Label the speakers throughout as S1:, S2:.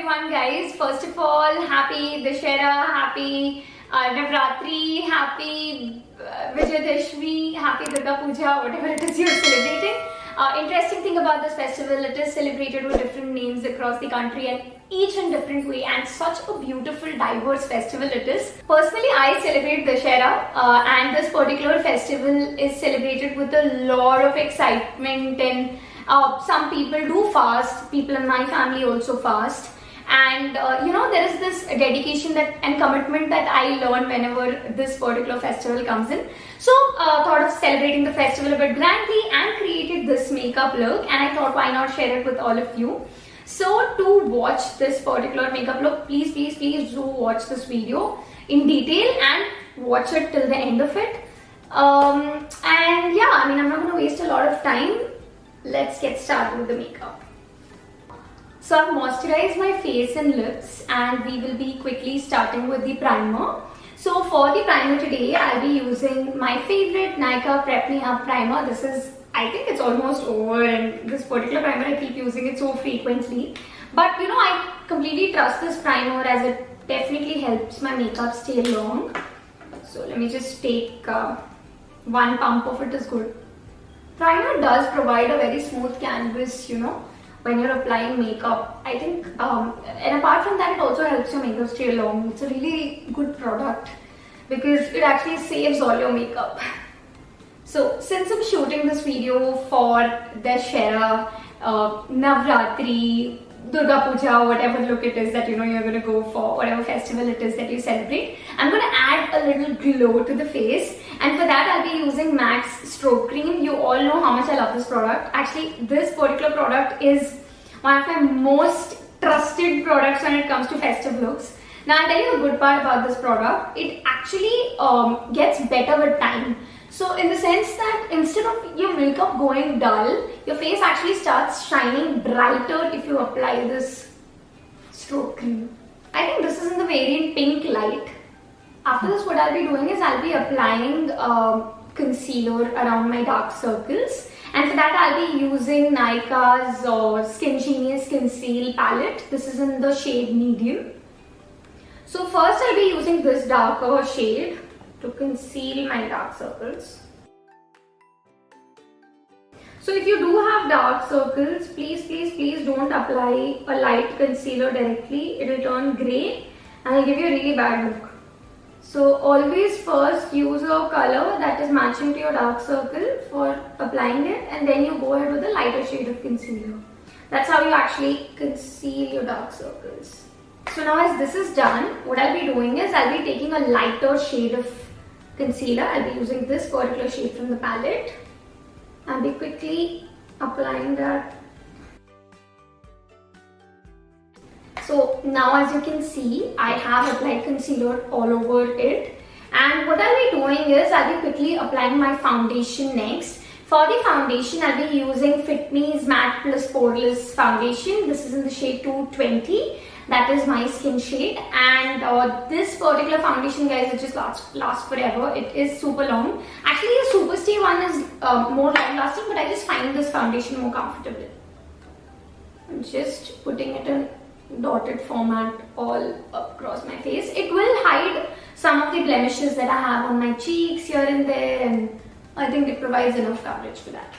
S1: everyone, guys. First of all, happy Dussehra, happy Navratri, happy Vijayadashmi, happy Durga Puja, whatever it is you're celebrating. Interesting thing about this festival, it is celebrated with different names across the country and each in different way, and such a beautiful diverse festival it is. Personally, I celebrate Dussehra and this particular festival is celebrated with a lot of excitement, and some people do fast, people in my family also fast, and there is this dedication and commitment that I learn whenever this particular festival comes in. So thought of celebrating the festival a bit grandly and created this makeup look, and I thought why not share it with all of you. So to watch this particular makeup look, please do watch this video in detail and watch it till the end of it. And yeah, I'm not going to waste a lot of time. Let's get started with the makeup. So I've moisturized my face and lips, and we will be quickly starting with the primer. So for the primer today, I'll be using my favorite Nykaa Prep Me Up primer. This is, I think it's almost over, and this particular primer I keep using it so frequently. But I completely trust this primer as it definitely helps my makeup stay long. So let me just take one pump of it is good. Primer does provide a very smooth canvas, when you're applying makeup. I think, and apart from that, it also helps your makeup stay long. It's a really good product because it actually saves all your makeup. So since I'm shooting this video for Dussehra, Navratri, Durga Puja, whatever look it is that you're going to go for, whatever festival it is that you celebrate, I'm going to add a little glow to the face, and for that I'll be using MAC's Stroke Cream. You all know how much I love this product. Actually, this particular product is one of my most trusted products when it comes to festive looks. Now I'll tell you the good part about this product. It actually gets better with time. So in the sense that instead of your makeup going dull, your face actually starts shining brighter if you apply this Stroke Cream. I think this is in the variant Pink Light. After this, what I'll be doing is I'll be applying concealer around my dark circles. And for that, I'll be using Nykaa's Skin Genius Conceal Palette. This is in the shade Medium. So first, I'll be using this darker shade to conceal my dark circles. So if you do have dark circles, please don't apply a light concealer directly. It will turn grey and it'll give you a really bad look. So always first use a color that is matching to your dark circle for applying it, and then you go ahead with a lighter shade of concealer. That's how you actually conceal your dark circles. So now as this is done, what I'll be doing is I'll be taking a lighter shade of concealer. I'll be using this particular shade from the palette. I'll be quickly applying that. So now as you can see, I have applied concealer all over it. And what I'll be doing is I'll be quickly applying my foundation next. For the foundation, I'll be using Fit Me's Matte Plus Poreless Foundation. This is in the shade 220. That is my skin shade, and this particular foundation, guys, it just lasts forever. It is super long. Actually, the Super Stay one is more long lasting, but I just find this foundation more comfortable. I'm just putting it in dotted format all across my face. It will hide some of the blemishes that I have on my cheeks here and there, and I think it provides enough coverage for that.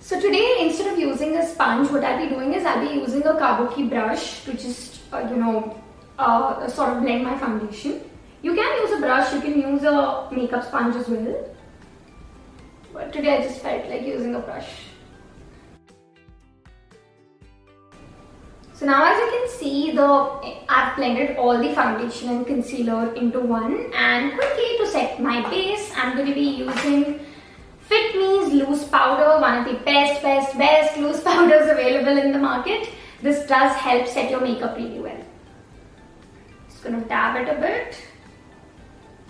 S1: So today, instead of using a sponge, what I'll be doing is I'll be using a Kabuki brush to just, sort of blend my foundation. You can use a brush, you can use a makeup sponge as well. But today I just felt like using a brush. So now as you can see, I've blended all the foundation and concealer into one. And quickly to set my base, I'm going to be using Fit Me's loose powder, one of the best loose powders available in the market. This does help set your makeup really well. Just gonna dab it a bit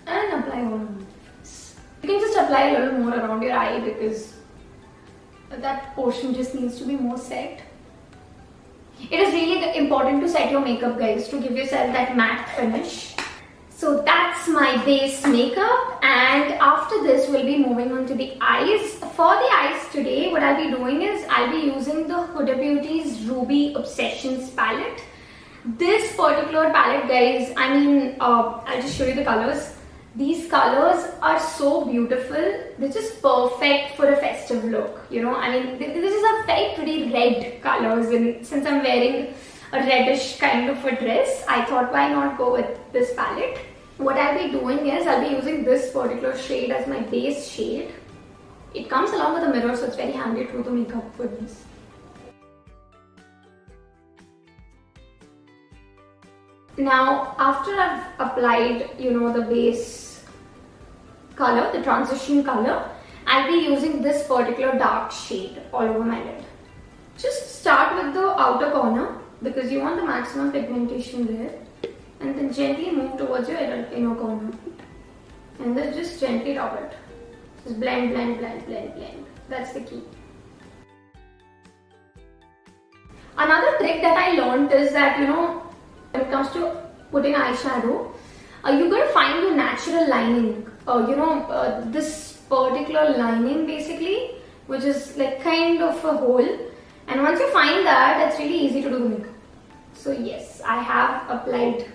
S1: and apply all over my face. You can just apply a little more around your eye because that portion just needs to be more set. It is really important to set your makeup, guys, to give yourself that matte finish. So that's my base makeup, and after this we'll be moving on to the eyes. For the eyes today, what I'll be doing is I'll be using the Huda Beauty's Ruby Obsessions palette. This particular palette, guys, I mean, I'll just show you the colors. These colors are so beautiful. They're just perfect for a festive look, you know. I mean, this is a very pretty red colors, and since I'm wearing a reddish kind of a dress, I thought why not go with this palette. What I'll be doing is I'll be using this particular shade as my base shade. It comes along with a mirror, so it's very handy to do the makeup with this. Now, after I've applied, you know, the base color, the transition color, I'll be using this particular dark shade all over my lid. Just start with the outer corner because you want the maximum pigmentation there, and then gently move towards your inner corner, and then just gently rub it. Just blend, blend, blend, blend, blend. That's the key. Another trick that I learned is that, you know, when it comes to putting eyeshadow, you're going to find your natural lining. This particular lining basically, which is like kind of a hole. And once you find that, it's really easy to do the makeup. So yes, I have applied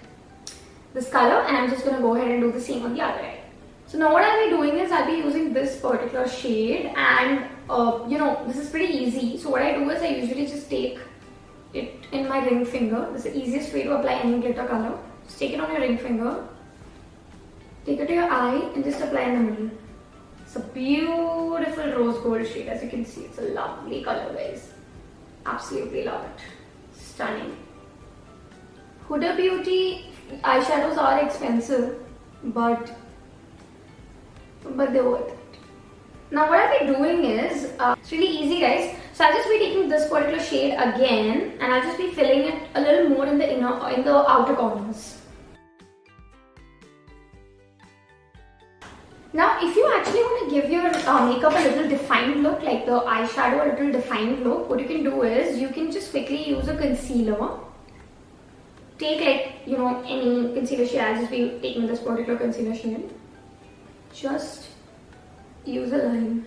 S1: this color and I'm just going to go ahead and do the same on the other eye. So now what I'll be doing is I'll be using this particular shade, and this is pretty easy. So what I do is I usually just take it in my ring finger. This is the easiest way to apply any glitter color. Just take it on your ring finger, take it to your eye and just apply in the middle. It's a beautiful rose gold shade, as you can see. It's a lovely color, guys. Absolutely love it. Stunning. Huda Beauty eyeshadows are expensive, but they're worth it. Now what I'll be doing is, it's really easy, guys. So I'll just be taking this particular shade again and I'll just be filling it a little more in the outer corners. Now if you actually want to give your makeup a little defined look, like the eyeshadow a little defined look, what you can do is you can just quickly use a concealer. Take any concealer shade. I'll just be taking this particular concealer shade. Just use a line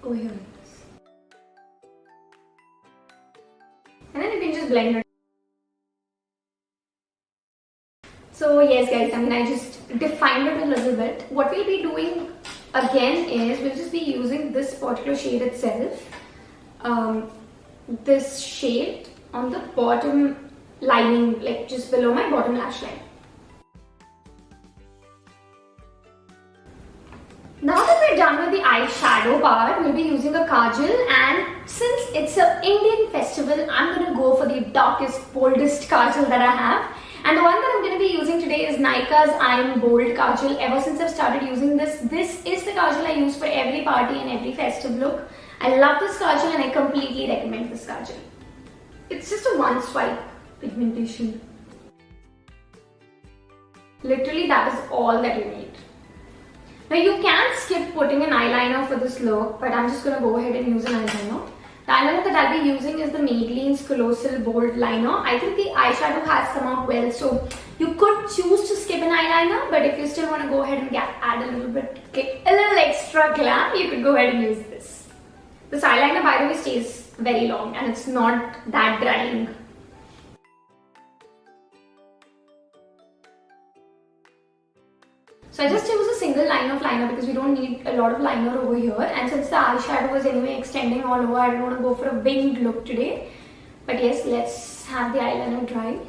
S1: over here like this. And then you can just blend it. So yes guys, I just defined it a little bit. What we'll be doing again is we'll just be using this particular shade itself. This shade on the bottom lining, like just below my bottom lash line. Now that we're done with the eyeshadow part, we'll be using a kajal, and since it's an Indian festival, I'm going to go for the darkest, boldest kajal that I have. And the one that I'm going to be using today is Nykaa's I'm Bold Kajal. Ever since I've started using this is the kajal I use for every party and every festive look. I love this kajal and I completely recommend this kajal. It's just a one swipe pigmentation. Literally that is all that you need. Now you can skip putting an eyeliner for this look, but I'm just going to go ahead and use an eyeliner. The eyeliner that I'll be using is the Maybelline's Colossal Bold Liner. I think the eyeshadow has come out well, so you could choose to skip an eyeliner, but if you still want to go ahead and add a little extra glam, you could go ahead and use this. This eyeliner, by the way, stays very long and it's not that drying. So I just use a single line of liner because we don't need a lot of liner over here, and since the eyeshadow is anyway extending all over, I don't want to go for a winged look today. But yes, let's have the eyeliner dry.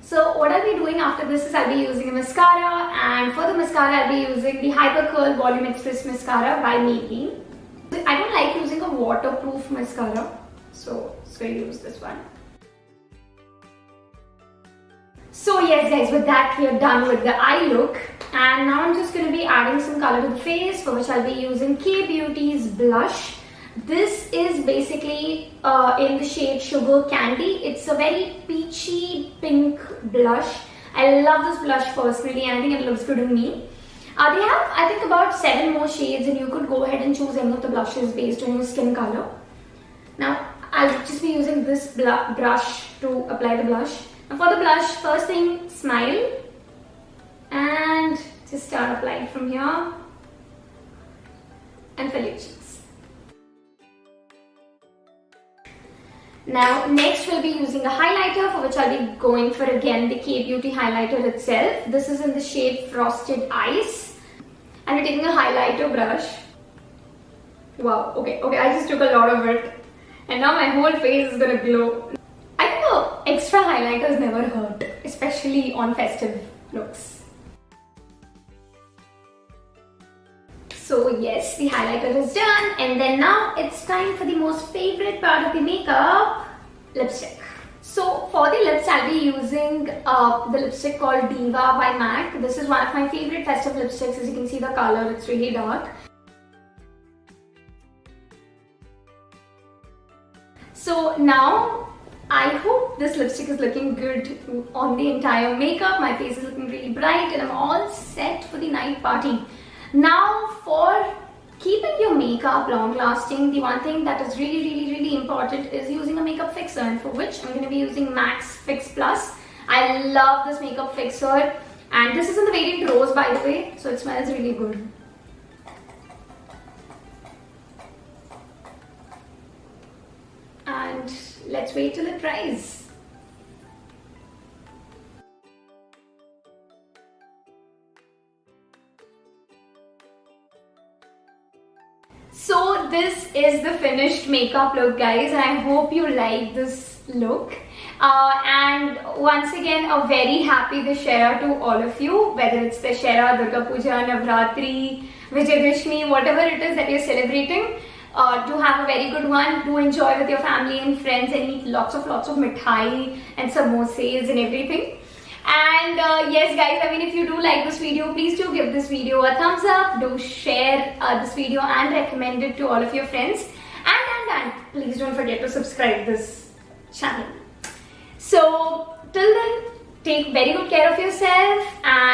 S1: So what I'll be doing after this is I'll be using a mascara, and for the mascara I'll be using the Hyper Curl Volume Express Mascara by Maybelline. I don't like using a waterproof mascara, so I'm going to use this one. So yes guys, with that we are done with the eye look, and now I'm just going to be adding some color to the face, for which I'll be using Kay Beauty's blush. This is basically in the shade Sugar Candy. It's a very peachy pink blush. I love this blush personally and I think it looks good on me. They have, I think, about 7 more shades, and you could go ahead and choose any of the blushes based on your skin color. Now I'll just be using this brush to apply the blush. Now for the blush, first thing, smile and just start applying from here and fill your cheeks. Now next we'll be using a highlighter, for which I'll be going for again the K Beauty highlighter itself. This is in the shade Frosted Ice. And we're taking a highlighter brush. Wow, okay, I just took a lot of it. And now my whole face is gonna glow. I think extra highlighters never hurt, especially on festive looks. So yes, the highlighter is done, and then now it's time for the most favorite part of the makeup, lipstick. So for the lips, I'll be using the lipstick called Diva by MAC. This is one of my favorite festive lipsticks. As you can see the color, it's really dark. So now, I hope this lipstick is looking good on the entire makeup. My face is looking really bright and I'm all set for the night party. Now for keeping your makeup long lasting, the one thing that is really important is using a makeup fixer, and for which I'm going to be using MAC's Fix Plus. I love this makeup fixer, and this is in the variant Rose, by the way, so it smells really good. And let's wait till it dries. So this is the finished makeup look, guys, and I hope you like this look. And once again, a very happy Dussehra to all of you, whether it's Dussehra, Durga Puja, Navratri, Vijayadashmi, whatever it is that you're celebrating. To have a very good one, to enjoy with your family and friends and eat lots of mithai and samosas and everything. And yes guys, I mean, if you do like this video, please do give this video a thumbs up, do share this video and recommend it to all of your friends, and please don't forget to subscribe this channel. So till then, take very good care of yourself, and